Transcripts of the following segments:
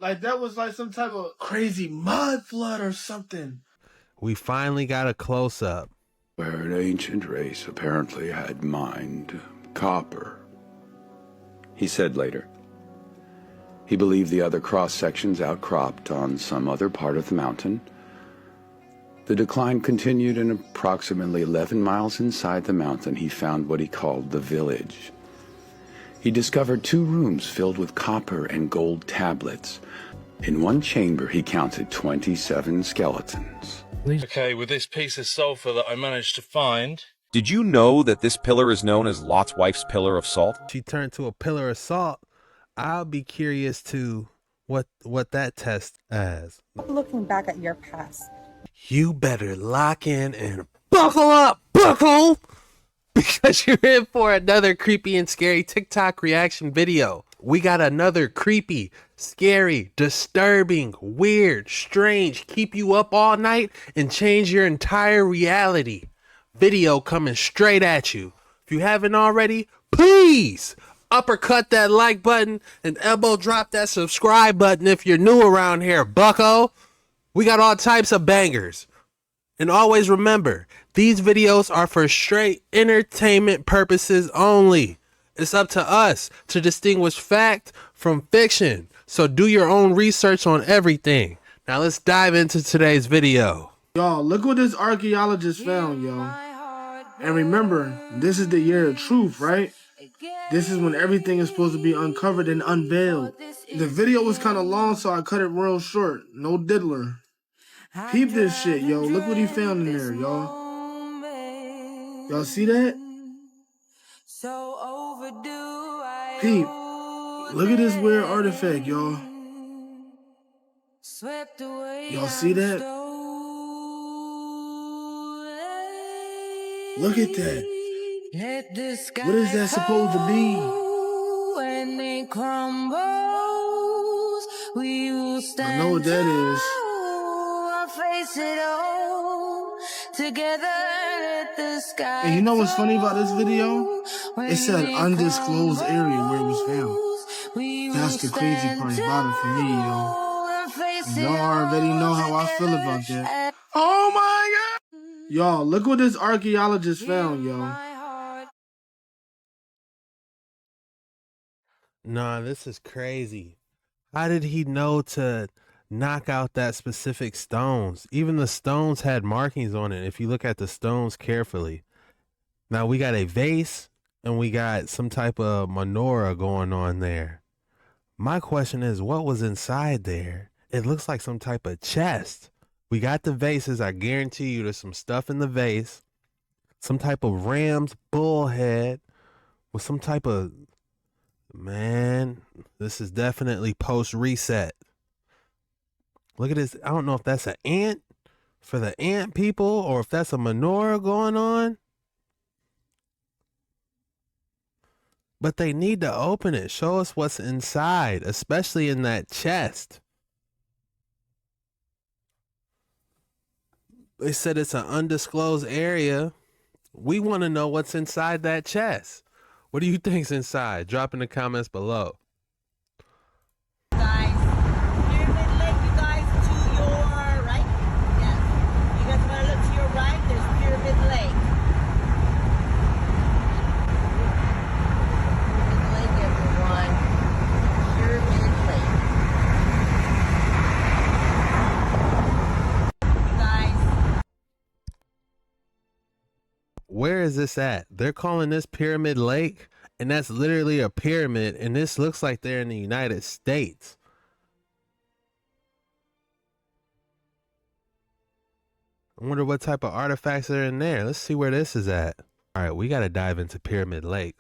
Like that was like some type of crazy mud flood or something. We finally got a close-up. Where an ancient race apparently had mined copper, he said later. He believed the other cross-sections outcropped on some other part of the mountain. The decline continued, and approximately 11 miles inside the mountain he found what he called the village. He discovered 2 rooms filled with copper and gold tablets. In one chamber he counted 27 skeletons. Okay, with this piece of sulfur that I managed to find. Did you know that this pillar is known as Lot's wife's pillar of salt? She turned to a pillar of salt. I'll be curious to what that test as. Looking back at your past. You better lock in and buckle up, buckle, because you're in for another creepy and scary TikTok reaction video. We got another creepy, scary, disturbing, weird, strange, keep you up all night and change your entire reality video coming straight at you. If you haven't already, please uppercut that like button and elbow drop that subscribe button if you're new around here, bucko. We got all types of bangers. And always remember, these videos are for straight entertainment purposes only. It's up to us to distinguish fact from fiction. So do your own research on everything. Now let's dive into today's video. Y'all, look what this archaeologist found, y'all. And remember, this is the year of truth, right? This is when everything is supposed to be uncovered and unveiled. The video was kind of long, so I cut it real short. No diddler. Peep this shit, yo. Look what he found in there, y'all. Y'all see that? Peep. Look at this weird artifact, y'all. Y'all see that? Look at that. What is that supposed to be? I know what that is. And you know what's funny about this video? It said undisclosed area where it was found. That's the crazy part about it for me, yo. Y'all already know how I feel about that. Oh my God! Y'all, look what this archaeologist found, yo. Nah, this is crazy. How did he know to knock out that specific stones? Even the stones had markings on it if you look at the stones carefully. Now we got a vase and we got some type of menorah going on there. My question is, what was inside there? It looks like some type of chest. We got the vases. I guarantee you there's some stuff in the vase. Some type of ram's bull head with some type of... Man, this is definitely post-reset. Look at this. I don't know if that's an ant for the ant people or if that's a menorah going on. But they need to open it. Show us what's inside, especially in that chest. They said it's an undisclosed area. We want to know what's inside that chest. What do you think's inside? Drop in the comments below. Guys, Pyramid Lake, you guys, to your right. Yes. You guys want to look to your right? There's Pyramid Lake. Pyramid Lake, everyone. Pyramid Lake. You guys. Where is this at? They're calling this Pyramid Lake, and that's literally a pyramid, and this looks like they're in the United States. I wonder what type of artifacts are in there. Let's see where this is at. All right, we got to dive into Pyramid Lake.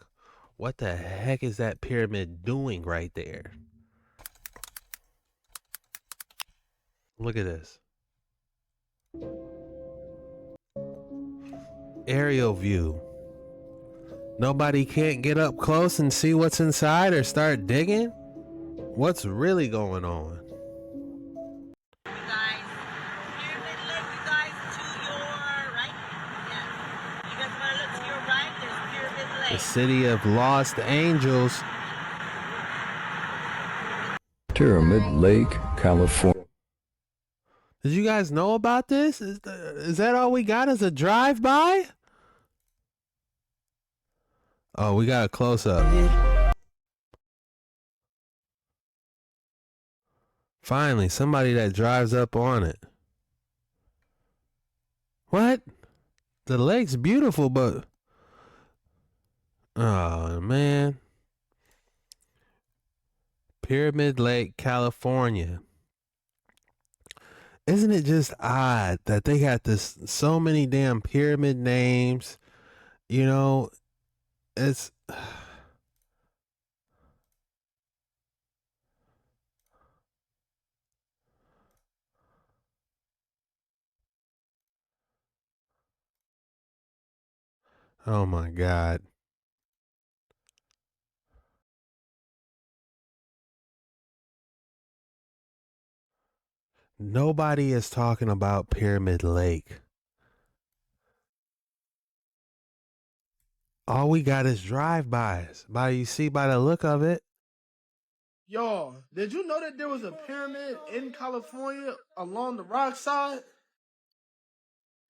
What the heck is that pyramid doing right there? Look at this. Aerial view. Nobody can't get up close and see what's inside or start digging? What's really going on? You guys, Pyramid Lake, you guys, to your right. Yes. You guys want to look to your right? There's Pyramid Lake. The city of lost angels. Pyramid Lake, California. Did you guys know about this? Is that all we got as a drive-by? Oh, we got a close-up. Finally, somebody that drives up on it. What? The lake's beautiful, but... Oh, man. Pyramid Lake, California. Isn't it just odd that they got this so many damn pyramid names? You know, it's... Oh my God. Nobody is talking about Pyramid Lake. All we got is drive-bys. You see by the look of it. Yo, did you know that there was a pyramid in California along the rock side?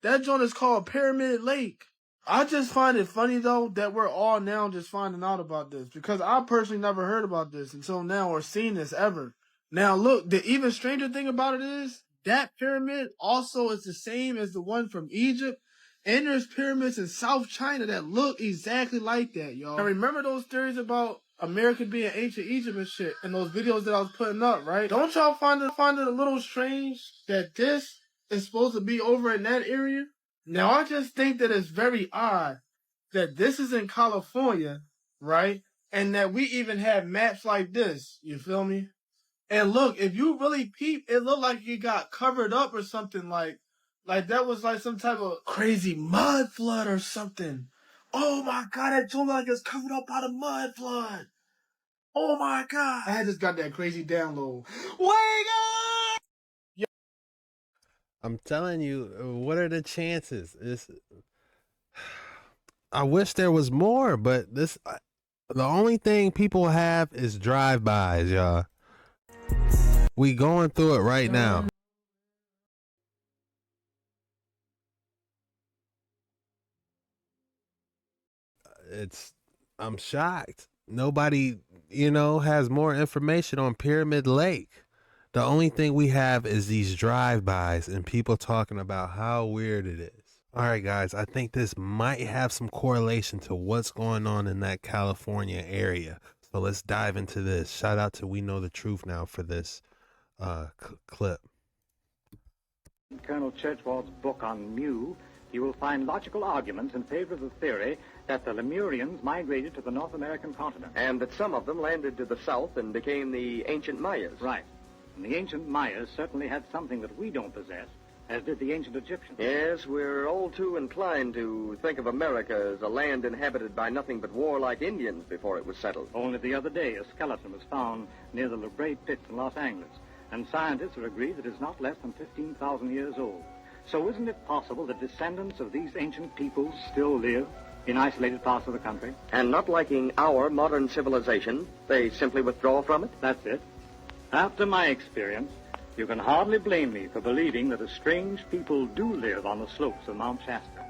That joint is called Pyramid Lake. I just find it funny, though, that we're all now just finding out about this. Because I personally never heard about this until now or seen this ever. Now, look, the even stranger thing about it is that pyramid also is the same as the one from Egypt. And there's pyramids in South China that look exactly like that, y'all. I remember those theories about America being ancient Egypt and shit in those videos that I was putting up, right? Don't y'all find it a little strange that this is supposed to be over in that area? Now, I just think that it's very odd that this is in California, right? And that we even have maps like this, you feel me? And look, if you really peep, it looked like it got covered up or something like that was like some type of crazy mud flood or something. Oh my God, that joint like it's covered up by the mud flood. Oh my God. I just got that crazy download. Wake up! Yo. I'm telling you, what are the chances? I wish there was more, but the only thing people have is drive-bys, y'all. We going through it right now. I'm shocked. Nobody, has more information on Pyramid Lake. The only thing we have is these drive-bys and people talking about how weird it is. All right, guys, I think this might have some correlation to what's going on in that California area. So let's dive into this. Shout out to We Know the Truth Now for this clip. In Colonel Churchward's book on Mu, you will find logical arguments in favor of the theory that the Lemurians migrated to the North American continent. And that some of them landed to the south and became the ancient Mayas. Right. And the ancient Mayas certainly had something that we don't possess, as did the ancient Egyptians. Yes, we're all too inclined to think of America as a land inhabited by nothing but warlike Indians before it was settled. Only the other day, a skeleton was found near the La Brea pits in Los Angeles, and scientists are agreed that it's not less than 15,000 years old. So isn't it possible that descendants of these ancient peoples still live in isolated parts of the country? And not liking our modern civilization, they simply withdraw from it? That's it. After my experience, you can hardly blame me for believing that a strange people do live on the slopes of Mount Shasta.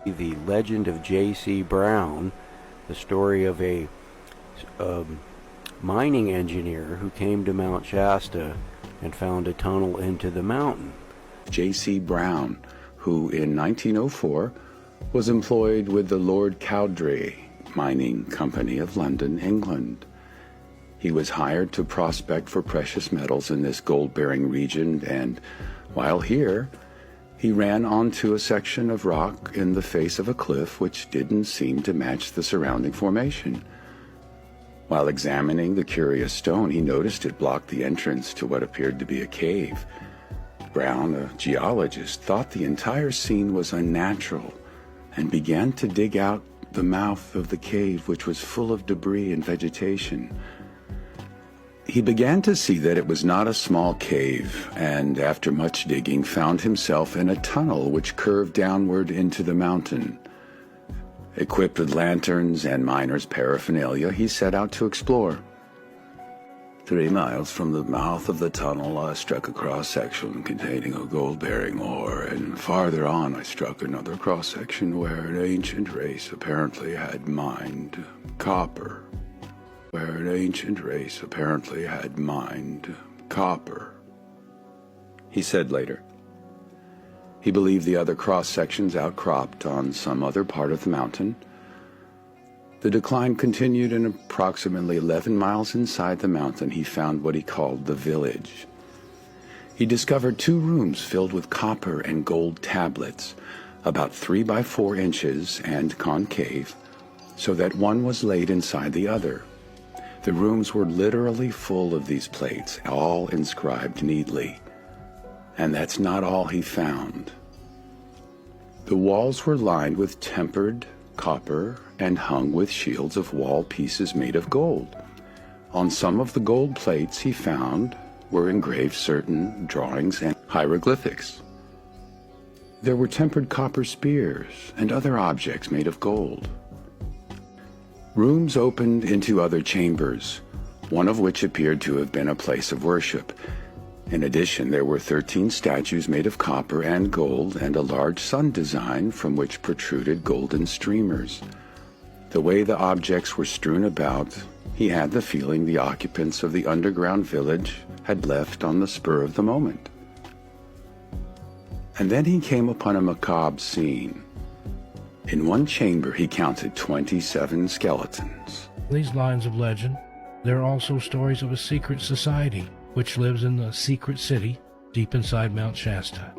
The legend of J.C. Brown, the story of a mining engineer who came to Mount Shasta and found a tunnel into the mountain. J.C. Brown, who in 1904 was employed with the Lord Cowdray Mining Company of London, England. He was hired to prospect for precious metals in this gold-bearing region, and while here, he ran onto a section of rock in the face of a cliff which didn't seem to match the surrounding formation. While examining the curious stone, he noticed it blocked the entrance to what appeared to be a cave. Brown, a geologist, thought the entire scene was unnatural and began to dig out the mouth of the cave, which was full of debris and vegetation. He began to see that it was not a small cave, and after much digging, found himself in a tunnel which curved downward into the mountain. Equipped with lanterns and miners' paraphernalia, he set out to explore. 3 miles from the mouth of the tunnel, I struck a cross-section containing a gold-bearing ore, and farther on I struck another cross-section where an ancient race apparently had mined copper. He said later. He believed the other cross-sections outcropped on some other part of the mountain. The decline continued, and approximately 11 miles inside the mountain he found what he called the village. He discovered 2 rooms filled with copper and gold tablets, about 3 by 4 inches and concave, so that one was laid inside the other. The rooms were literally full of these plates, all inscribed neatly. And that's not all he found. The walls were lined with tempered copper and hung with shields of wall pieces made of gold. On some of the gold plates he found were engraved certain drawings and hieroglyphics. There were tempered copper spears and other objects made of gold. Rooms opened into other chambers, one of which appeared to have been a place of worship. In addition, there were 13 statues made of copper and gold and a large sun design from which protruded golden streamers. The way the objects were strewn about, he had the feeling the occupants of the underground village had left on the spur of the moment. And then he came upon a macabre scene. In one chamber he counted 27 skeletons. These lines of legend, there are also stories of a secret society which lives in the secret city deep inside Mount Shasta.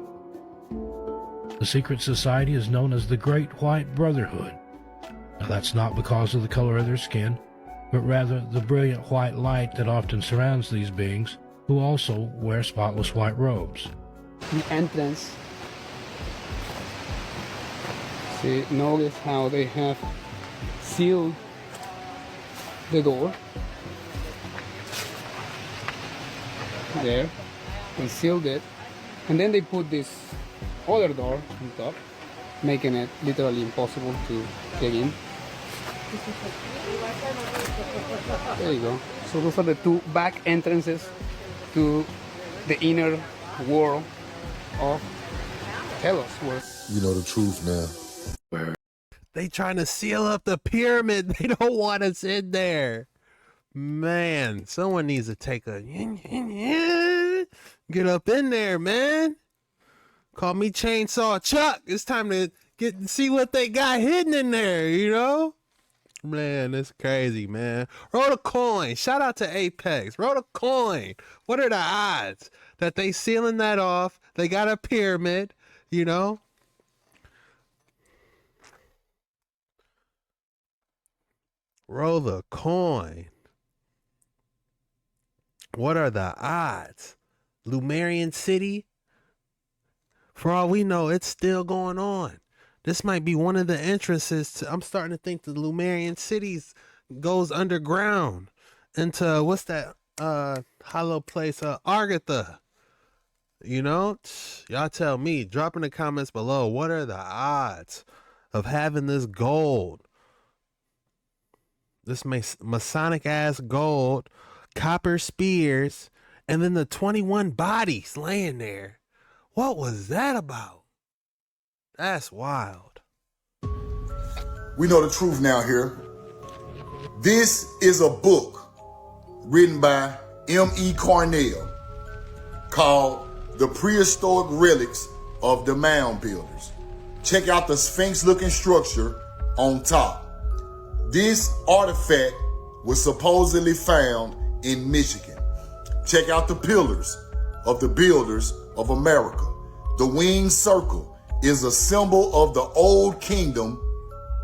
The secret society is known as the Great White Brotherhood. Now that's not because of the color of their skin, but rather the brilliant white light that often surrounds these beings, who also wear spotless white robes. The entrance. See, notice how they have sealed the door. There, they sealed it, and then they put this other door on top, making it literally impossible to get in. There you go. So those are the 2 back entrances to the inner world of Telos. You know the truth now. Where They trying to seal up the pyramid. They don't want us in there. Man, someone needs to take a get up in there, man. Call me Chainsaw Chuck. It's time to get and see what they got hidden in there, you know? Man, it's crazy, man. Roll a coin. Shout out to Apex. Roll a coin. What are the odds that they sealing that off? They got a pyramid, you know? Roll the coin. What are the odds? Lumerian City? For all we know, it's still going on. This might be one of the entrances to, I'm starting to think the Lumerian cities goes underground into, what's that hollow place? Argatha. You know? Y'all tell me. Drop in the comments below. What are the odds of having this gold? This Masonic ass gold, copper spears, and then the 21 bodies laying there. What was that about? That's wild. We know the truth now here. This is a book written by M.E. Cornell called The Prehistoric Relics of the Mound Builders. Check out the Sphinx-looking structure on top. This artifact was supposedly found in Michigan. Check out the pillars of the builders of America. The winged circle is a symbol of the old kingdom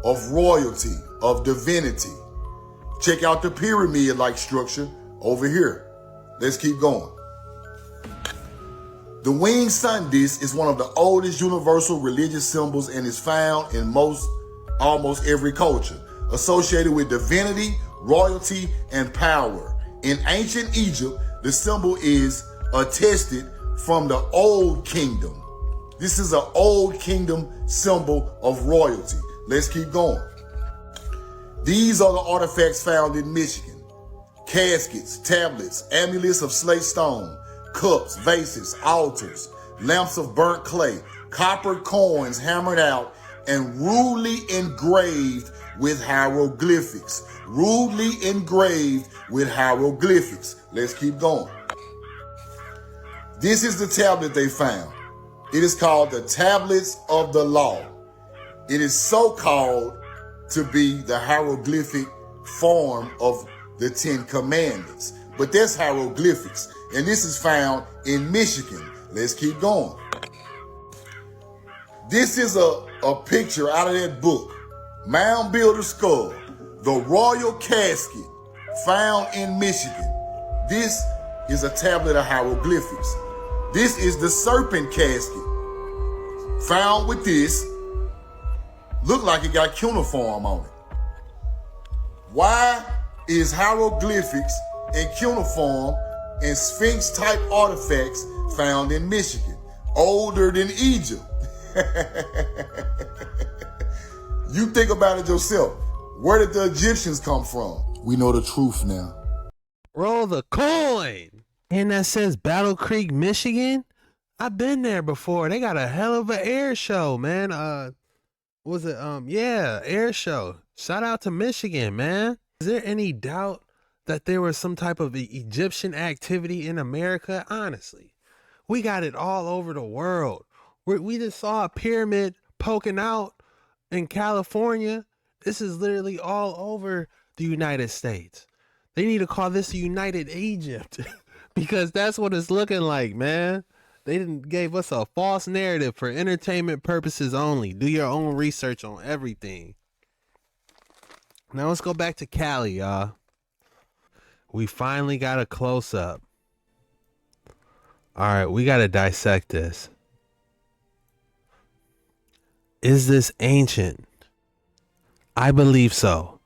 of royalty, of divinity. Check out the pyramid-like structure over here. Let's keep going. The winged sun disk is one of the oldest universal religious symbols and is found in almost every culture, associated with divinity, royalty, and power. In ancient Egypt, the symbol is attested from the Old Kingdom. This is an Old Kingdom symbol of royalty. Let's keep going. These are the artifacts found in Michigan. caskets, tablets, amulets of slate stone, cups, vases, altars, lamps of burnt clay, copper coins hammered out and rudely engraved with hieroglyphics. Rudely engraved with hieroglyphics. Let's keep going. This is the tablet they found. It is called the Tablets of the Law. It is so called to be the hieroglyphic form of the Ten Commandments. But that's hieroglyphics. And this is found in Michigan. Let's keep going. This is a picture out of that book, Mound Builder Skull, the royal casket found in Michigan. This is a tablet of hieroglyphics. This is the serpent casket found with this. Look like it got cuneiform on it. Why is hieroglyphics and cuneiform and Sphinx type artifacts found in Michigan, older than Egypt? You think about it yourself. Where did the Egyptians come from? We know the truth now. Roll the coin. And that says Battle Creek, Michigan. I've been there before. They got a hell of an air show, man. Air show. Shout out to Michigan, man. Is there any doubt that there was some type of Egyptian activity in America? Honestly, we got it all over the world. We just saw a pyramid poking out in California. This is literally all over the United States. They need to call this the United Egypt because that's what it's looking like, man. They gave us a false narrative for entertainment purposes only. Do your own research on everything. Now let's go back to Cali, y'all. We finally got a close-up. All right, we got to dissect this. Is this ancient? I believe so.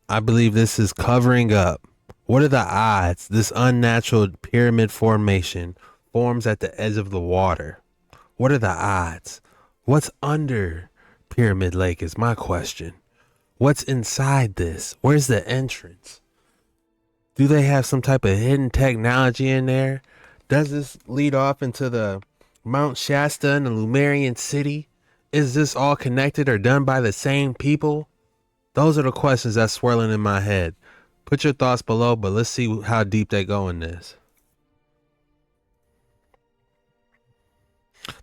I believe this is covering up. What are the odds this unnatural pyramid formation forms at the edge of the water? What are the odds? What's under Pyramid Lake is my question. What's inside this? Where's the entrance? Do they have some type of hidden technology in there? Does this lead off into the Mount Shasta and the Lemurian city? Is this all connected or done by the same people? Those are the questions that's swirling in my head. Put your thoughts below, but let's see how deep they go in this.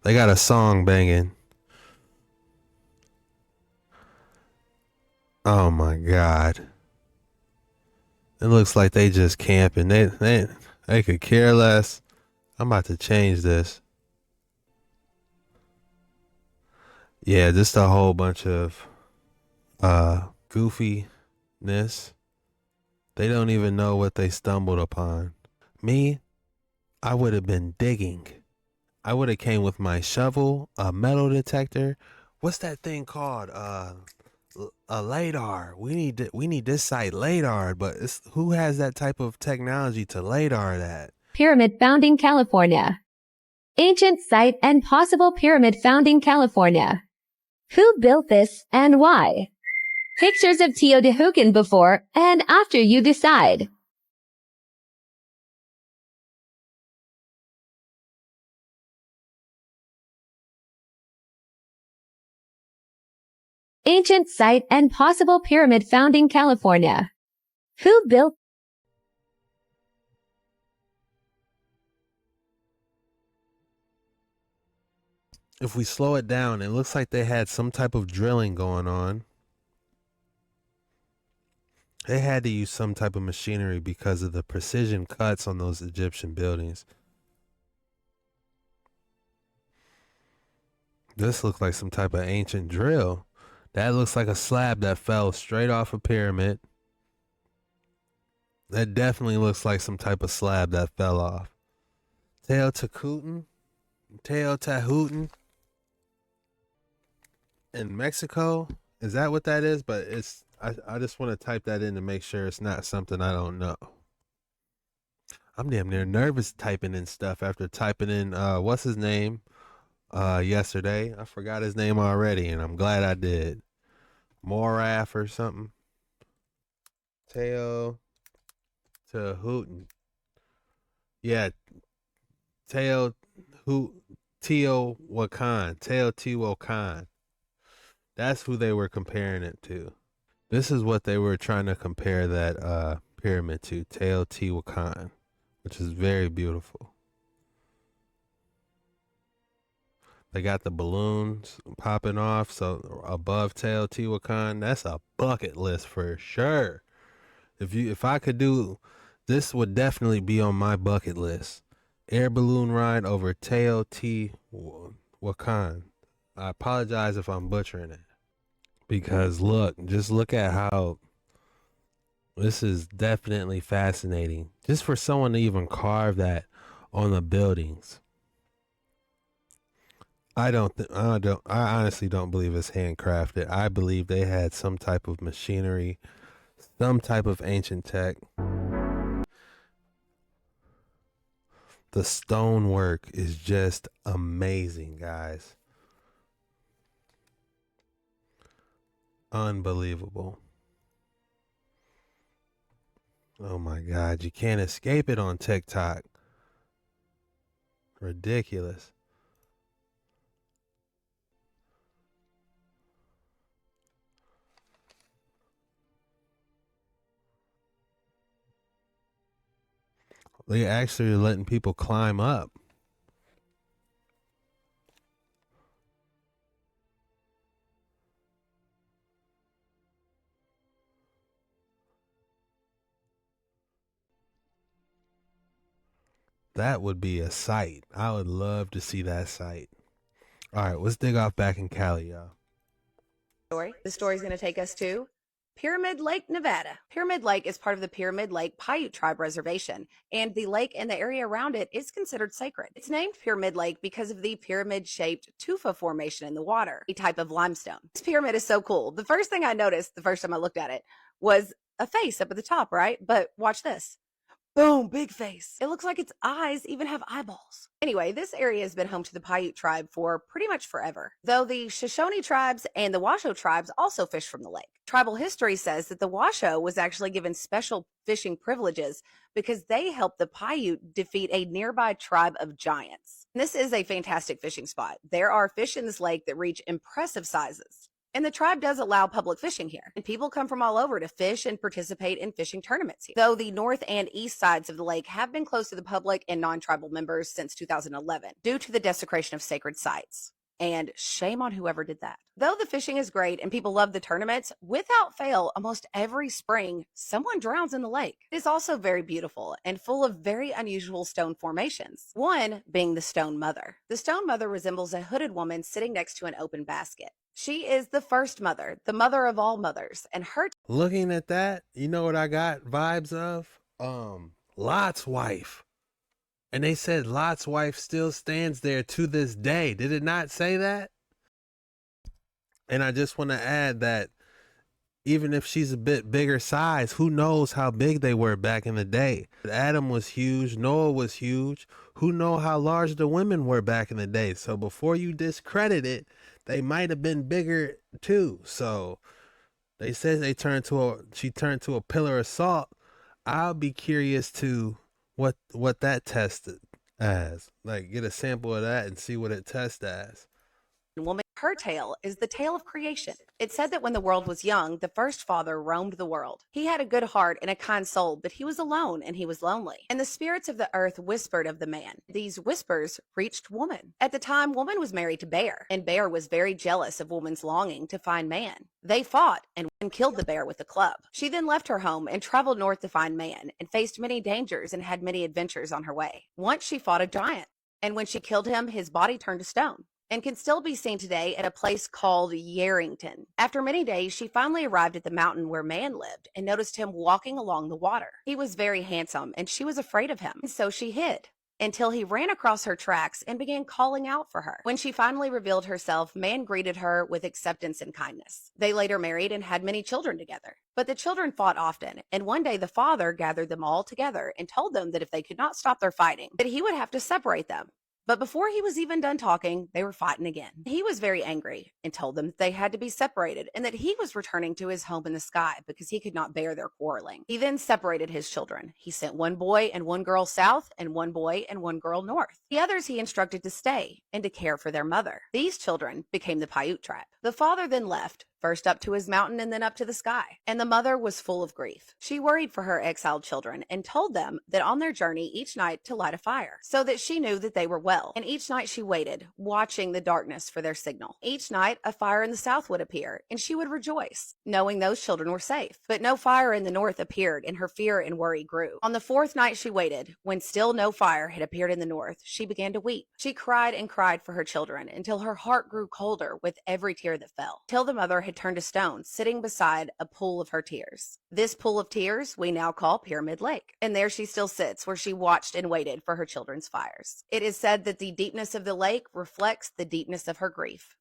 They got a song banging. Oh my God. It looks like they just camping. They could care less. I'm about to change this. Yeah, just a whole bunch of goofiness. They don't even know what they stumbled upon. Me, I would have been digging. I would have came with my shovel, a metal detector. What's that thing called? A LADAR. We need this site LADAR, but who has that type of technology to LADAR that? Pyramid found in California. Ancient site and possible pyramid found in California. Who built this and why? Pictures of Teotihuacan before and after you decide. Ancient site and possible pyramid found in California. Who built? If we slow it down, it looks like they had some type of drilling going on. They had to use some type of machinery because of the precision cuts on those Egyptian buildings. This looks like some type of ancient drill. That looks like a slab that fell straight off a pyramid. That definitely looks like some type of slab that fell off. Teotihuacan in Mexico. Is that what that is? But I just want to type that in to make sure it's not something I don't know. I'm damn near nervous typing in stuff after typing in what's his name yesterday. I forgot his name already, and I'm glad I did. Moraf or something. Teotihuacan. Yeah, Teotihuacan. That's who they were comparing it to. This is what they were trying to compare that pyramid to, Teotihuacan, which is very beautiful. They got the balloons popping off, so above Teotihuacan, that's a bucket list for sure. If I could do, this would definitely be on my bucket list. Air balloon ride over Teotihuacan. I apologize if I'm butchering it. Because just look at how this is definitely fascinating. Just for someone to even carve that on the buildings. I honestly don't believe it's handcrafted. I believe they had some type of machinery, some type of ancient tech. The stonework is just amazing, guys. Unbelievable. Oh my God, you can't escape it on TikTok. Ridiculous. They actually are letting people climb up. That would be a sight. I would love to see that sight. All right, let's dig off back in Cali, y'all. The story's going to take us to Pyramid Lake, Nevada. Pyramid Lake is part of the Pyramid Lake Paiute Tribe Reservation, and the lake and the area around it is considered sacred. It's named Pyramid Lake because of the pyramid-shaped tufa formation in the water, a type of limestone. This pyramid is so cool. The first thing I noticed the first time I looked at it was a face up at the top, right? But watch this. Boom, big face. It looks like its eyes even have eyeballs. Anyway, this area has been home to the Paiute tribe for pretty much forever, though the Shoshone tribes and the Washoe tribes also fish from the lake. Tribal history says that the Washoe was actually given special fishing privileges because they helped the Paiute defeat a nearby tribe of giants. And this is a fantastic fishing spot. There are fish in this lake that reach impressive sizes. And the tribe does allow public fishing here, and people come from all over to fish and participate in fishing tournaments here. Though the north and east sides of the lake have been closed to the public and non-tribal members since 2011 due to the desecration of sacred sites. And shame on whoever did that. Though the fishing is great and people love the tournaments, without fail, almost every spring, someone drowns in the lake. It is also very beautiful and full of very unusual stone formations. One being the Stone Mother. The Stone Mother resembles a hooded woman sitting next to an open basket. She is the first mother, the mother of all mothers, and her... Looking at that, you know what I got vibes of? Lot's wife. And they said Lot's wife still stands there to this day. Did it not say that? And I just want to add that even if she's a bit bigger size, who knows how big they were back in the day? Adam was huge. Noah was huge. Who know how large the women were back in the day? So before you discredit it, they might have been bigger too. So they said she turned to a pillar of salt. I'll be curious to what that tested as. Like, get a sample of that and see what it tests as. Woman, her tale is the tale of creation. It said that when the world was young, the first father roamed the world. He had a good heart and a kind soul, but he was alone and he was lonely. And the spirits of the earth whispered of the man. These whispers reached woman. At the time, woman was married to bear, and bear was very jealous of woman's longing to find man. They fought and killed the bear with a club. She then left her home and traveled north to find man and faced many dangers and had many adventures on her way. Once she fought a giant, and when she killed him, his body turned to stone and can still be seen today at a place called Yarrington. After many days, she finally arrived at the mountain where man lived and noticed him walking along the water. He was very handsome and she was afraid of him, and so she hid until he ran across her tracks and began calling out for her. When she finally revealed herself, man greeted her with acceptance and kindness. They later married and had many children together. But the children fought often, and one day the father gathered them all together and told them that if they could not stop their fighting, that he would have to separate them. But before he was even done talking, they were fighting again. He was very angry and told them that they had to be separated and that he was returning to his home in the sky because he could not bear their quarreling. He then separated his children. He sent one boy and one girl south and one boy and one girl north. The others he instructed to stay and to care for their mother. These children became the Paiute tribe. The father then left, first up to his mountain and then up to the sky. And the mother was full of grief. She worried for her exiled children and told them that on their journey each night to light a fire so that she knew that they were well. And each night she waited, watching the darkness for their signal. Each night a fire in the south would appear and she would rejoice, knowing those children were safe. But no fire in the north appeared and her fear and worry grew. On the fourth night she waited, when still no fire had appeared in the north, she began to weep. She cried and cried for her children until her heart grew colder with every tear that fell, till the mother had turned to stone, sitting beside a pool of her tears. This pool of tears we now call Pyramid Lake. And there she still sits, where she watched and waited for her children's fires. It is said that the deepness of the lake reflects the deepness of her grief.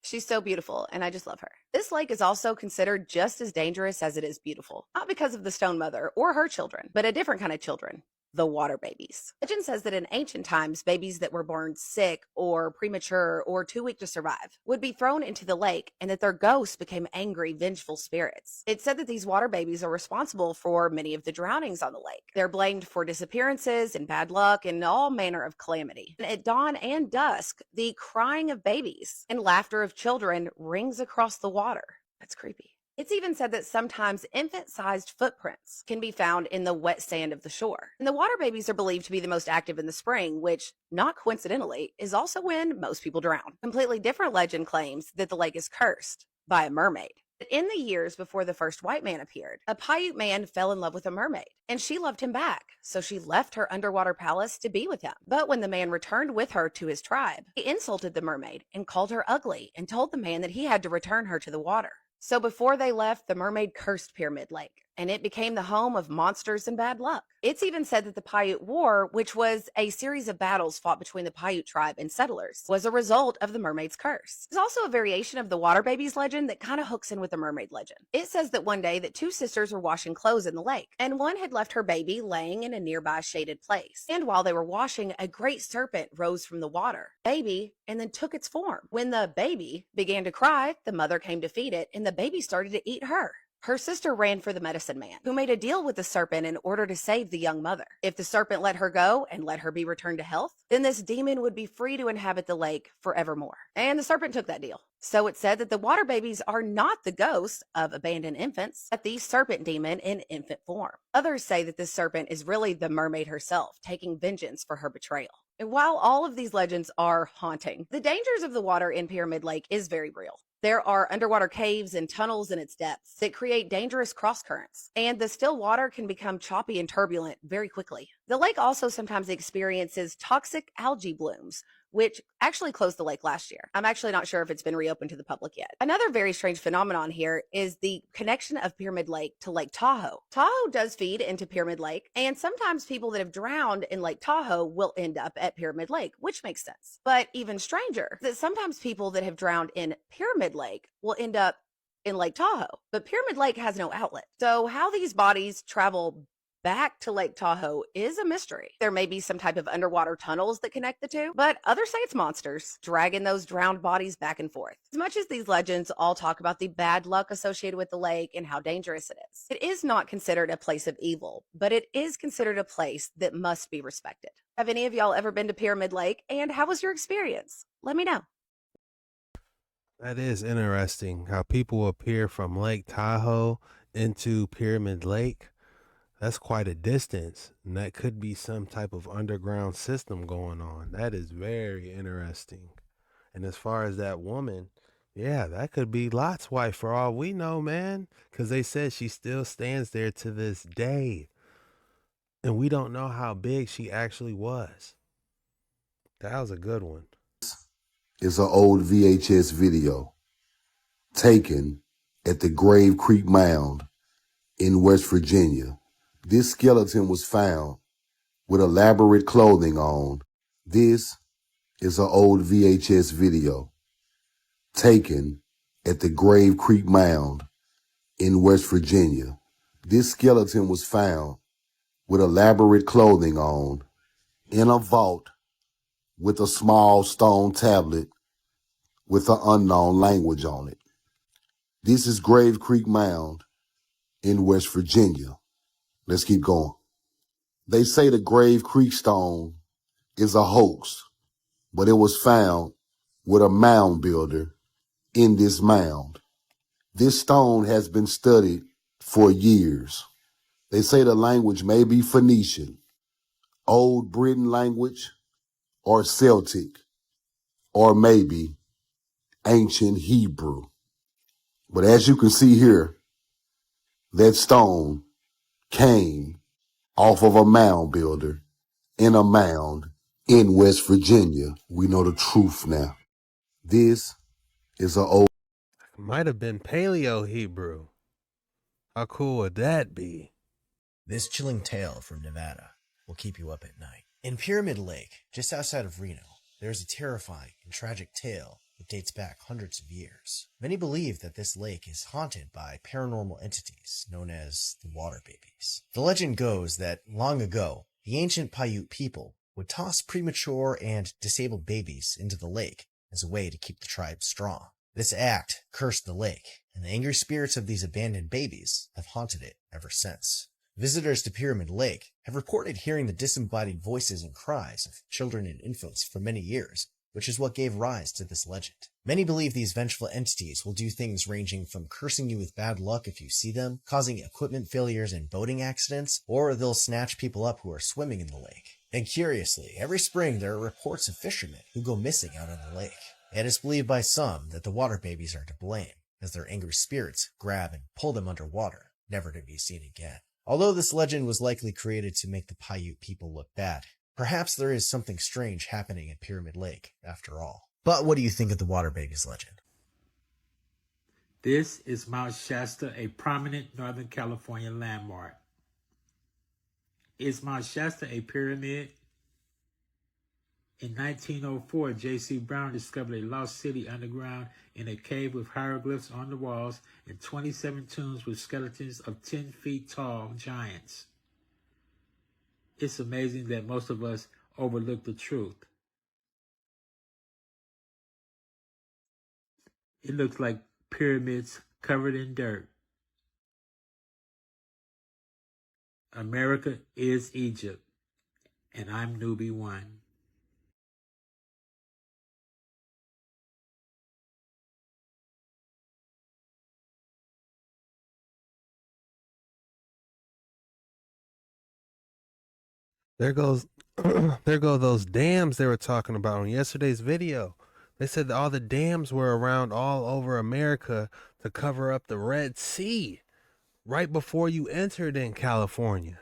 She's so beautiful, and I just love her. This lake is also considered just as dangerous as it is beautiful. Not because of the stone mother or her children, but a different kind of children. The water babies. Legend says that in ancient times, babies that were born sick or premature or too weak to survive would be thrown into the lake and that their ghosts became angry, vengeful spirits. It's said that these water babies are responsible for many of the drownings on the lake. They're blamed for disappearances and bad luck and all manner of calamity. And at dawn and dusk, the crying of babies and laughter of children rings across the water. That's creepy. It's even said that sometimes infant-sized footprints can be found in the wet sand of the shore. And the water babies are believed to be the most active in the spring, which, not coincidentally, is also when most people drown. Completely different legend claims that the lake is cursed by a mermaid. In the years before the first white man appeared, a Paiute man fell in love with a mermaid, and she loved him back, so she left her underwater palace to be with him. But when the man returned with her to his tribe, he insulted the mermaid and called her ugly and told the man that he had to return her to the water. So before they left, the mermaid cursed Pyramid Lake, and it became the home of monsters and bad luck. It's even said that the Paiute War, which was a series of battles fought between the Paiute tribe and settlers, was a result of the mermaid's curse. There's also a variation of the water babies legend that kind of hooks in with the mermaid legend. It says that one day that two sisters were washing clothes in the lake, and one had left her baby laying in a nearby shaded place. And while they were washing, a great serpent rose from the water, baby, and then took its form. When the baby began to cry, the mother came to feed it, and the baby started to eat her. Her sister ran for the medicine man, who made a deal with the serpent in order to save the young mother. If the serpent let her go and let her be returned to health, then this demon would be free to inhabit the lake forevermore. And the serpent took that deal. So it's said that the water babies are not the ghosts of abandoned infants, but the serpent demon in infant form. Others say that this serpent is really the mermaid herself, taking vengeance for her betrayal. And while all of these legends are haunting, the dangers of the water in Pyramid Lake is very real. There are underwater caves and tunnels in its depths that create dangerous cross currents, and the still water can become choppy and turbulent very quickly. The lake also sometimes experiences toxic algae blooms, which actually closed the lake last year. I'm actually not sure if it's been reopened to the public yet. Another very strange phenomenon here is the connection of Pyramid Lake to Lake Tahoe. Tahoe does feed into Pyramid Lake, and sometimes people that have drowned in Lake Tahoe will end up at Pyramid Lake, which makes sense. But even stranger, that sometimes people that have drowned in Pyramid Lake will end up in Lake Tahoe, but Pyramid Lake has no outlet. So how these bodies travel back to Lake Tahoe is a mystery. There may be some type of underwater tunnels that connect the two, but others say it's monsters dragging those drowned bodies back and forth. As much as these legends all talk about the bad luck associated with the lake and how dangerous it is not considered a place of evil, but it is considered a place that must be respected. Have any of y'all ever been to Pyramid Lake, and how was your experience? Let me know. That is interesting, how people appear from Lake Tahoe into Pyramid Lake. That's quite a distance, and that could be some type of underground system going on. That is very interesting. And as far as that woman, yeah, that could be Lot's wife for all we know, man, because they said she still stands there to this day. And we don't know how big she actually was. That was a good one. It's an old VHS video taken at the Grave Creek Mound in West Virginia. This skeleton was found with elaborate clothing on. This is an old VHS video taken at the Grave Creek Mound in West Virginia. This skeleton was found with elaborate clothing on in a vault with a small stone tablet with an unknown language on it. This is Grave Creek Mound in West Virginia. Let's keep going. They say the Grave Creek stone is a hoax, but it was found with a mound builder in this mound. This stone has been studied for years. They say the language may be Phoenician, Old Britain language, or Celtic, or maybe ancient Hebrew. But as you can see here, that stone came off of a mound builder in a mound in West Virginia. We know the truth now. This is an old... Might have been Paleo Hebrew. How cool would that be? This chilling tale from Nevada will keep you up at night. In Pyramid Lake, just outside of Reno, there is a terrifying and tragic tale that dates back hundreds of years. Many believe that this lake is haunted by paranormal entities known as the water babies. The legend goes that long ago, the ancient Paiute people would toss premature and disabled babies into the lake as a way to keep the tribe strong. This act cursed the lake, and the angry spirits of these abandoned babies have haunted it ever since. Visitors to Pyramid Lake have reported hearing the disembodied voices and cries of children and infants for many years, which is what gave rise to this legend. Many believe these vengeful entities will do things ranging from cursing you with bad luck if you see them, causing equipment failures and boating accidents, or they'll snatch people up who are swimming in the lake. And curiously, every spring there are reports of fishermen who go missing out on the lake. It is believed by some that the water babies are to blame, as their angry spirits grab and pull them underwater, never to be seen again. Although this legend was likely created to make the Paiute people look bad, perhaps there is something strange happening at Pyramid Lake, after all. But what do you think of the water babies legend? This is Mount Shasta, a prominent Northern California landmark. Is Mount Shasta a pyramid? In 1904, J.C. Brown discovered a lost city underground in a cave with hieroglyphs on the walls and 27 tombs with skeletons of 10 feet tall giants. It's amazing that most of us overlook the truth. It looks like pyramids covered in dirt. America is Egypt, and I'm Newbie One. There goes there go those dams they were talking about on yesterday's video. They said that all the dams were around all over America to cover up the Red Sea right before you entered in California.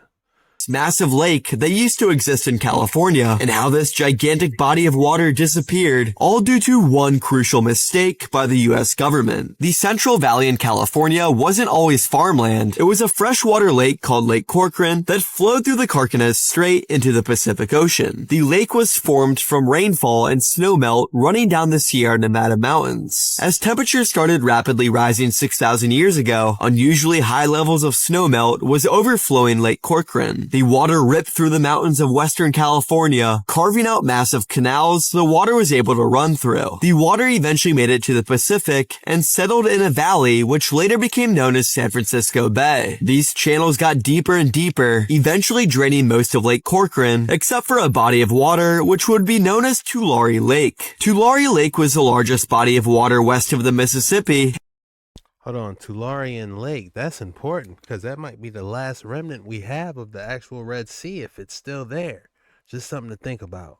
Massive lake that used to exist in California, and how this gigantic body of water disappeared, all due to one crucial mistake by the US government. The Central Valley in California wasn't always farmland. It was a freshwater lake called Lake Corcoran that flowed through the Carquinez Strait into the Pacific Ocean. The lake was formed from rainfall and snowmelt running down the Sierra Nevada mountains. As temperatures started rapidly rising 6,000 years ago, unusually high levels of snowmelt was overflowing Lake Corcoran. The water ripped through the mountains of Western California, carving out massive canals the water was able to run through. The water eventually made it to the Pacific and settled in a valley which later became known as San Francisco Bay. These channels got deeper and deeper, eventually draining most of Lake Corcoran, except for a body of water which would be known as Tulare Lake. Tulare Lake was the largest body of water west of the Mississippi. Hold on, Tulare Lake, that's important because that might be the last remnant we have of the actual Red Sea if it's still there. Just something to think about.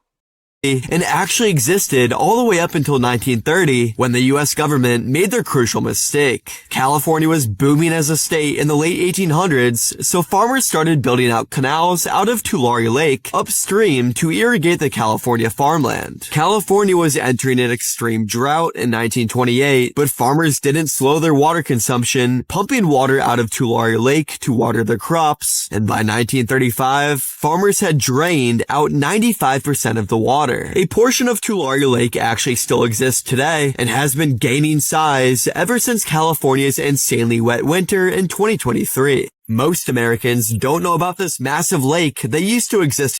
And actually existed all the way up until 1930 when the US government made their crucial mistake. California was booming as a state in the late 1800s, so farmers started building out canals out of Tulare Lake upstream to irrigate the California farmland. California was entering an extreme drought in 1928, but farmers didn't slow their water consumption, pumping water out of Tulare Lake to water their crops, and by 1935, farmers had drained out 95% of the water. A portion of Tulare Lake actually still exists today and has been gaining size ever since California's insanely wet winter in 2023. Most Americans don't know about this massive lake that used to exist.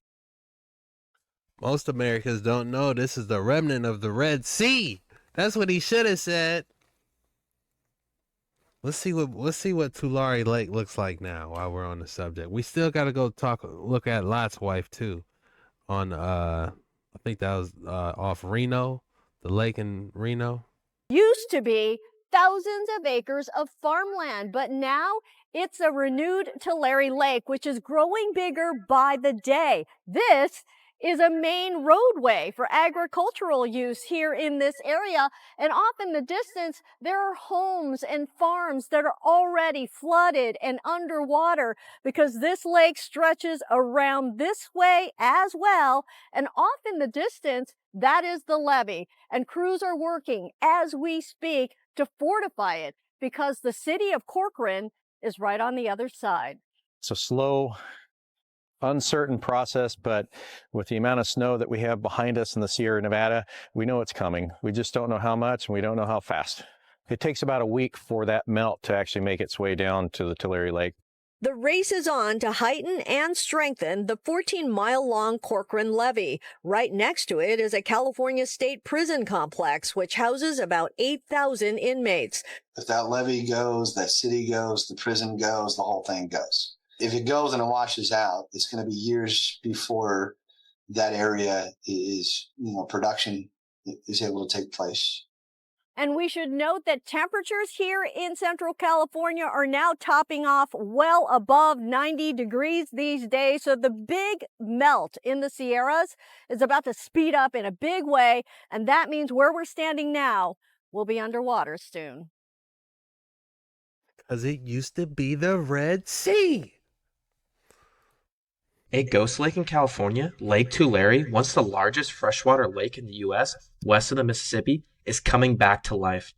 Most Americans don't know this is the remnant of the Red Sea. That's what he should have said. Let's see what Tulare Lake looks like now while we're on the subject. We still got to go look at Lot's wife too. On I think that was off Reno, the lake in Reno. Used to be thousands of acres of farmland, but now it's a renewed Tulare Lake, which is growing bigger by the day. This is a main roadway for agricultural use here in this area, and off in the distance there are homes and farms that are already flooded and underwater because this lake stretches around this way as well, and off in the distance that is the levee, and crews are working as we speak to fortify it because the city of Corcoran is right on the other side. It's a slow, uncertain process, but with the amount of snow that we have behind us in the Sierra Nevada, we know it's coming. We just don't know how much and we don't know how fast. It takes about a week for that melt to actually make its way down to the Tulare Lake. The race is on to heighten and strengthen the 14-mile-long Corcoran Levee. Right next to it is a California state prison complex, which houses about 8,000 inmates. If that levee goes, that city goes, the prison goes, the whole thing goes. If it goes and it washes out, it's going to be years before that area is, production is able to take place. And we should note that temperatures here in Central California are now topping off well above 90 degrees these days. So the big melt in the Sierras is about to speed up in a big way. And that means where we're standing now will be underwater soon. Because it used to be the Red Sea. A ghost lake in California, Lake Tulare, once the largest freshwater lake in the U.S., west of the Mississippi, is coming back to life.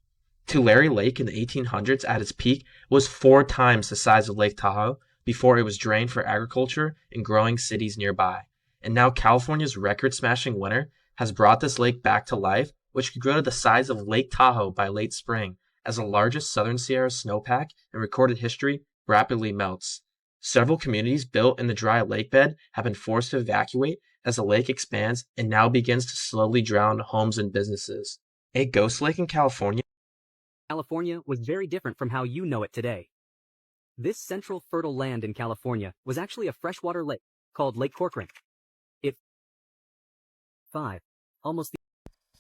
Tulare Lake in the 1800s at its peak was 4 times the size of Lake Tahoe before it was drained for agriculture and growing cities nearby. And now California's record-smashing winter has brought this lake back to life, which could grow to the size of Lake Tahoe by late spring, as the largest Southern Sierra snowpack in recorded history rapidly melts. Several communities built in the dry lake bed have been forced to evacuate as the lake expands and now begins to slowly drown homes and businesses. A ghost lake in California was very different from how you know it today. This central fertile land in California was actually a freshwater lake called Lake Corcoran.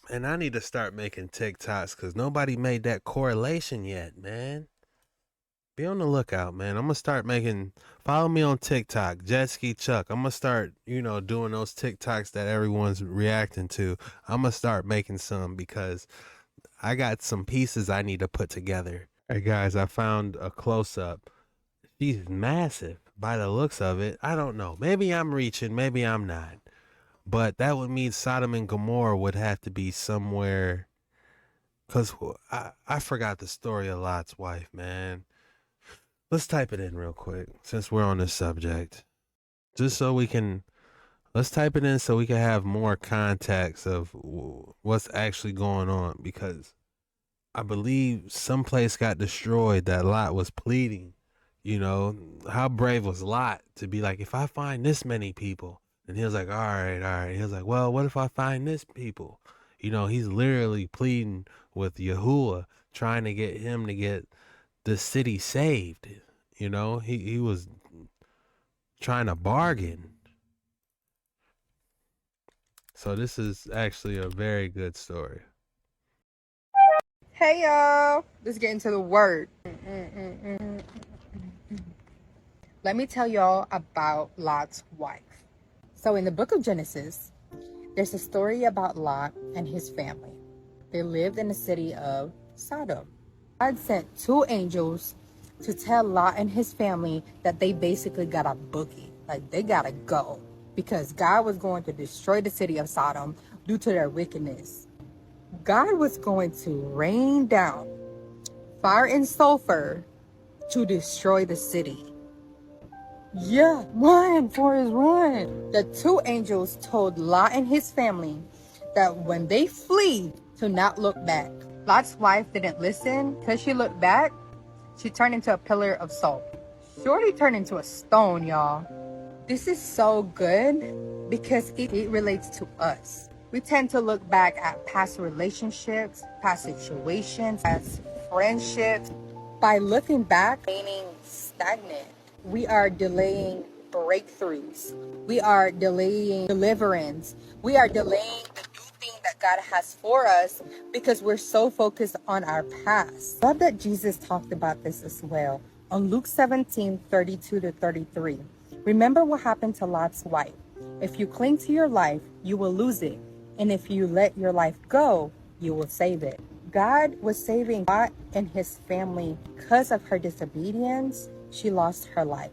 And I need to start making TikToks because nobody made that correlation yet, man. Be on the lookout, man. I'm going to start follow me on TikTok, Jet Ski Chuck. I'm going to start, doing those TikToks that everyone's reacting to. I'm going to start making some because I got some pieces I need to put together. Hey, guys, I found a close-up. She's massive by the looks of it. I don't know. Maybe I'm reaching. Maybe I'm not. But that would mean Sodom and Gomorrah would have to be somewhere. Because I forgot the story of Lot's wife, man. Let's type it in real quick since we're on this subject. Just so we can, let's type it in so we can have more context of what's actually going on. Because I believe someplace got destroyed that Lot was pleading. How brave was Lot to be like, if I find this many people. And he was like, all right. He was like, well, what if I find this people? He's literally pleading with Yahuwah, trying to get him to get the city saved. He was trying to bargain. So this is actually a very good story. Hey y'all, let's get into the word. Let me tell y'all about Lot's wife. So in the book of Genesis, there's a story about Lot and his family. They lived in the city of Sodom. God sent 2 angels to tell Lot and his family that they basically got a boogie. Like, they gotta go. Because God was going to destroy the city of Sodom due to their wickedness. God was going to rain down fire and sulfur to destroy the city. Yeah, run, Forrest, run. The 2 angels told Lot and his family that when they flee, to not look back. Lot's wife didn't listen. Because she looked back, she turned into a pillar of salt. Shorty turned into a stone, y'all. This is so good because it relates to us. We tend to look back at past relationships, past situations, past friendships. By looking back, remaining stagnant, we are delaying breakthroughs. We are delaying deliverance. We are delaying the new thing that God has for us because we're so focused on our past. I love that Jesus talked about this as well. On Luke 17:32-33. Remember what happened to Lot's wife. If you cling to your life, you will lose it. And if you let your life go, you will save it. God was saving Lot and his family because of her disobedience. She lost her life.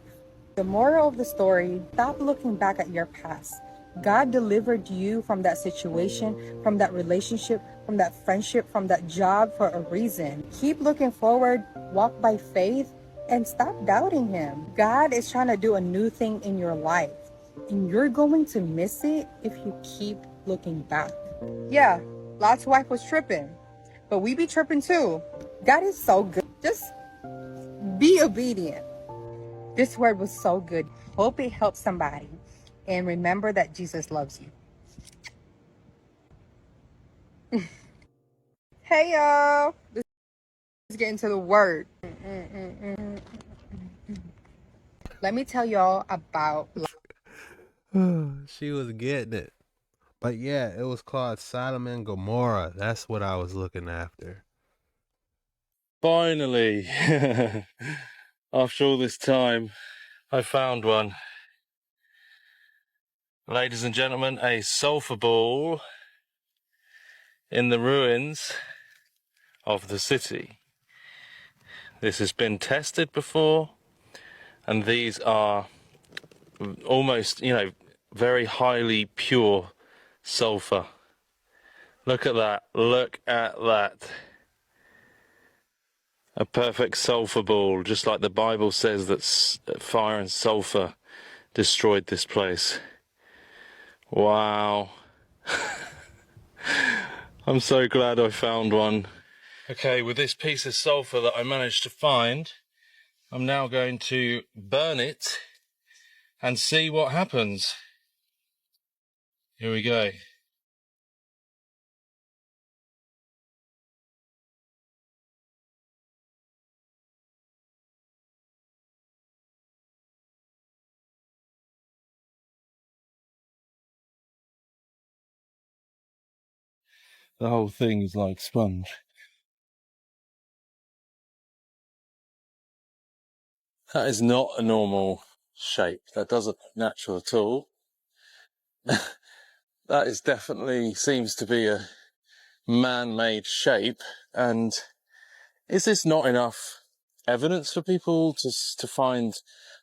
The moral of the story, stop looking back at your past. God delivered you from that situation, from that relationship, from that friendship, from that job for a reason. Keep looking forward, walk by faith, and stop doubting him. God is trying to do a new thing in your life, and you're going to miss it if you keep looking back. Yeah, Lot's wife was tripping, but we be tripping too. God is so good. Just be obedient. This word was so good. Hope it helps somebody. And remember that Jesus loves you. Hey, y'all. Let's get into the word. Let me tell y'all about... She was getting it. But yeah, it was called Sodom and Gomorrah. That's what I was looking after. Finally, after all this time, I found one. Ladies and gentlemen, a sulfur ball in the ruins of the city. This has been tested before, and these are almost, very highly pure sulfur. Look at that. Look at that. A perfect sulfur ball, just like the Bible says that fire and sulfur destroyed this place. Wow. I'm so glad I found one. Okay, with this piece of sulfur that I managed to find, I'm now going to burn it and see what happens. Here we go. The whole thing is like sponge. That is not a normal shape. That doesn't look natural at all. That is definitely seems to be a man-made shape. And is this not enough evidence for people to find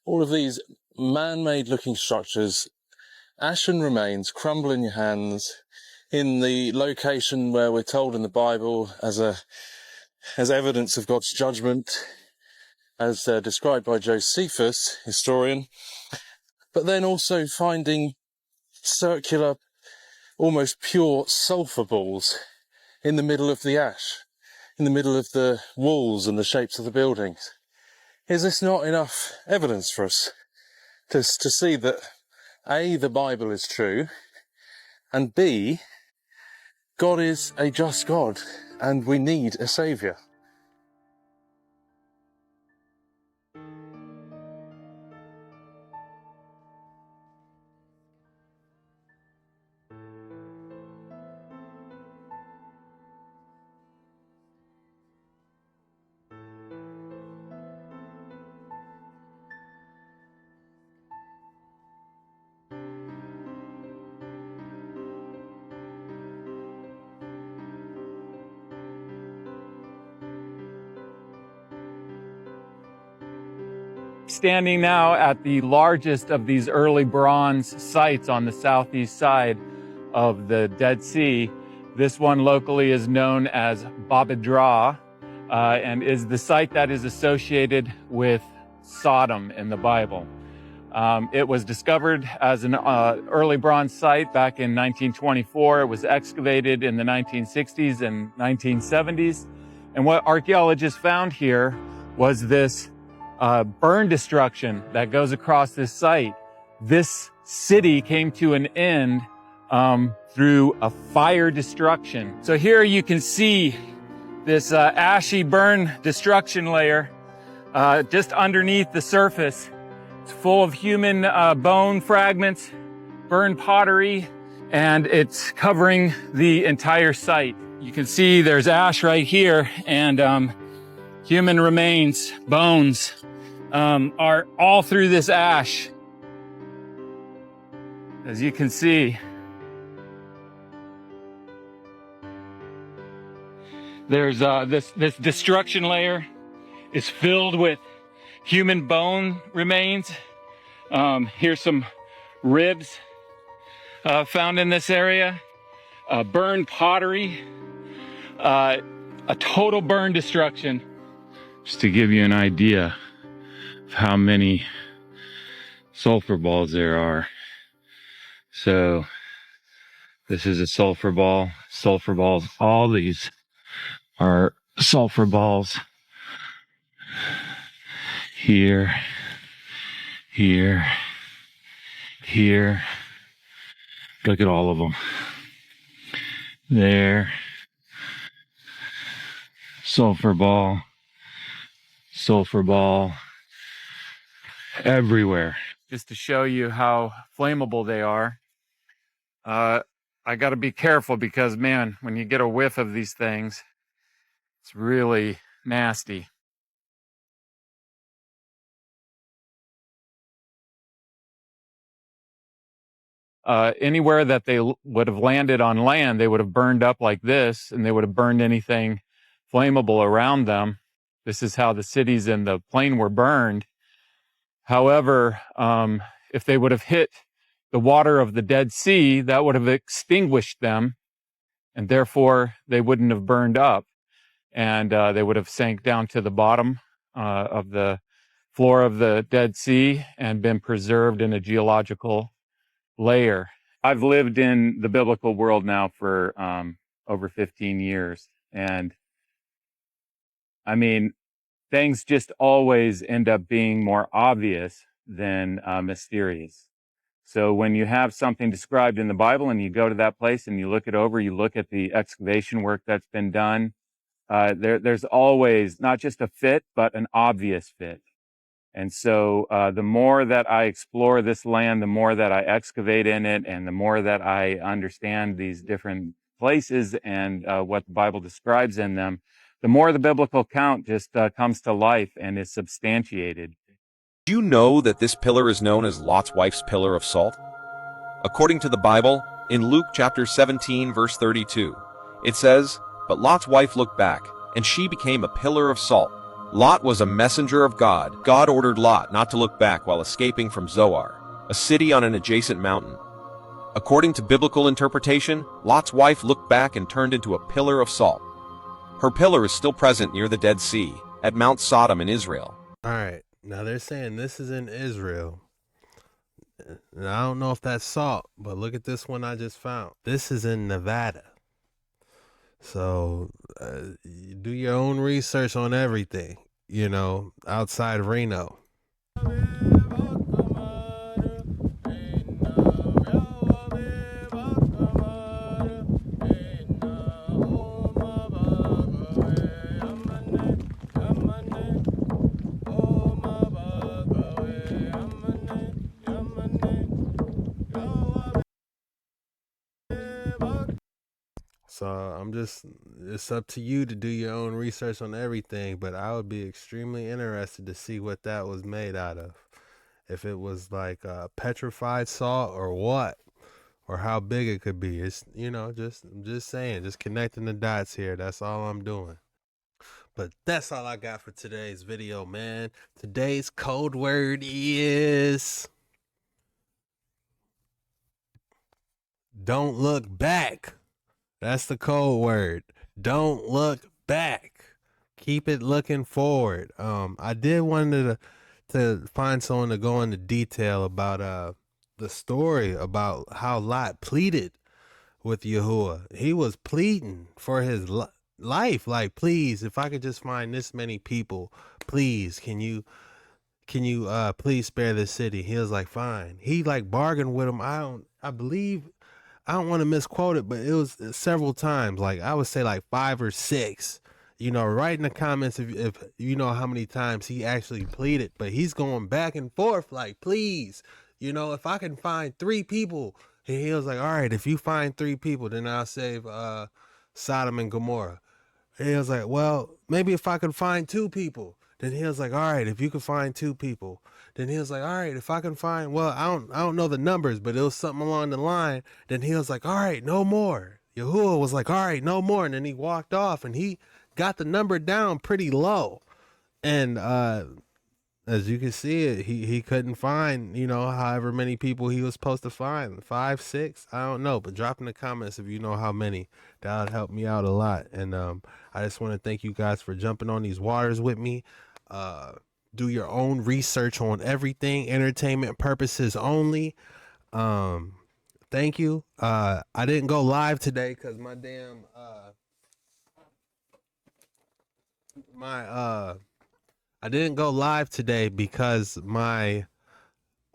all of these man-made looking structures, ashen remains, crumble in your hands, in the location where we're told in the Bible as evidence of God's judgment, as described by Josephus, historian, but then also finding circular, almost pure sulfur balls in the middle of the ash, in the middle of the walls and the shapes of the buildings. Is this not enough evidence for us to see that A, the Bible is true, and B, God is a just God, and we need a saviour? Standing now at the largest of these early bronze sites on the southeast side of the Dead Sea. This one locally is known as Babadra, and is the site that is associated with Sodom in the Bible. It was discovered as an early bronze site back in 1924. It was excavated in the 1960s and 1970s. And what archaeologists found here was this burn destruction that goes across this site. This city came to an end through a fire destruction. So here you can see this ashy burn destruction layer just underneath the surface. It's full of human bone fragments, burned pottery, and it's covering the entire site. You can see there's ash right here, and human remains, bones, are all through this ash. As you can see, there's this destruction layer is filled with human bone remains. Here's some ribs found in this area, burned pottery, a total burn destruction. Just to give you an idea of how many sulfur balls there are. So this is a sulfur ball, sulfur balls. All these are sulfur balls. Here, here, here. Look at all of them. There. Sulfur ball. Sulfur ball. Everywhere. Just to show you how flammable they are. I got to be careful because, man, when you get a whiff of these things, it's really nasty. Anywhere that they would have landed on land, they would have burned up like this, and they would have burned anything flammable around them. This is how the cities in the plain were burned. However, if they would have hit the water of the Dead Sea, that would have extinguished them, and therefore they wouldn't have burned up, and they would have sank down to the bottom of the floor of the Dead Sea and been preserved in a geological layer. I've lived in the biblical world now for over 15 years, and I mean, things just always end up being more obvious than mysterious. So when you have something described in the Bible and you go to that place and you look it over, you look at the excavation work that's been done, there's always not just a fit, but an obvious fit. And so the more that I explore this land, the more that I excavate in it, and the more that I understand these different places and what the Bible describes in them, the more the biblical account just comes to life and is substantiated. Do you know that this pillar is known as Lot's wife's pillar of salt? According to the Bible, in Luke chapter 17, verse 32, it says, "But Lot's wife looked back, and she became a pillar of salt." Lot was a messenger of God. God ordered Lot not to look back while escaping from Zoar, a city on an adjacent mountain. According to biblical interpretation, Lot's wife looked back and turned into a pillar of salt. Her pillar is still present near the Dead Sea, at Mount Sodom in Israel. All right. Now they're saying this is in Israel. And I don't know if that's salt, but look at this one I just found. This is in Nevada. So you do your own research on everything, you know, outside Reno. So it's up to you to do your own research on everything, but I would be extremely interested to see what that was made out of. If it was like petrified salt or what, or how big it could be. It's, you know, I'm just saying, just connecting the dots here. That's all I'm doing. But that's all I got for today's video, man. Today's code word is don't look back. That's the code word. Don't look back. Keep it looking forward. I did wanted to find someone to go into detail about the story about how Lot pleaded with Yahuwah. He was pleading for his life. Like, please, if I could just find this many people, please, can you can you please spare this city? He was like, fine. He like bargained with him. I believe, I don't want to misquote it, but it was several times. Like I would say like 5 or 6. You know, write in the comments if you know how many times he actually pleaded, but he's going back and forth like, please, you know, if I can find 3 people. He was like, all right, if you find 3 people, then I'll save Sodom and Gomorrah. He was like, well, maybe if I could find 2 people. Then he was like, all right, if you could find 2 people. Then he was like, all right, if I can find, well, I don't know the numbers, but it was something along the line. Then he was like, all right, no more. Yahuwah was like, all right, no more. And then he walked off and he got the number down pretty low. And as you can see it, he couldn't find, you know, however many people he was supposed to find. 5, 6, I don't know. But drop in the comments if you know how many. That would help me out a lot. And I just want to thank you guys for jumping on these waters with me. Do your own research on everything, entertainment purposes only. Thank you. I didn't go live today because my damn I didn't go live today because my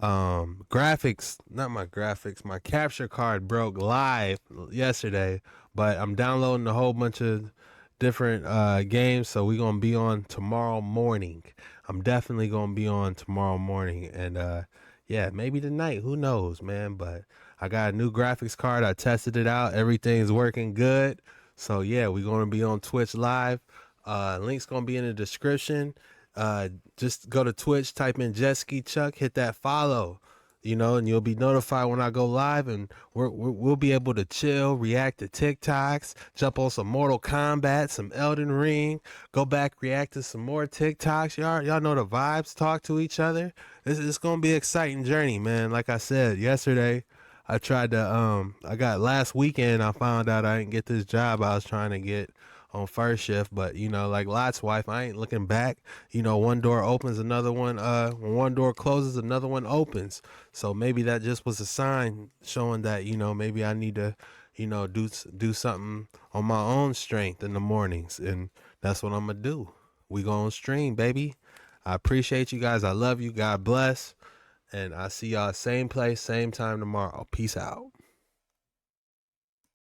graphics, not my graphics, my capture card broke live yesterday, but I'm downloading a whole bunch of different games, so we're gonna be on tomorrow morning. I'm definitely gonna be on tomorrow morning, and yeah, maybe tonight, who knows, man. But I got a new graphics card. I tested it out, everything's working good. So yeah, we're gonna be on Twitch live. Link's gonna be in the description. Just go to Twitch, type in Jet Ski Chuck, hit that follow, you know, and you'll be notified when I go live, and we'll be able to chill, react to TikToks, jump on some Mortal Kombat, some Elden Ring, go back, react to some more TikToks. Y'all know the vibes, talk to each other. It's gonna be an exciting journey, man. Like I said yesterday, I tried to last weekend I found out I didn't get this job I was trying to get on first shift, but you know, like Lot's wife, I ain't looking back. You know, one door opens, another one when one door closes, another one opens. So maybe that just was a sign showing that, you know, maybe I need to, you know, do something on my own strength in the mornings, and that's what I'm gonna do. We gonna stream, baby. I appreciate you guys. I love you. God bless. And I see y'all same place, same time tomorrow. Peace out.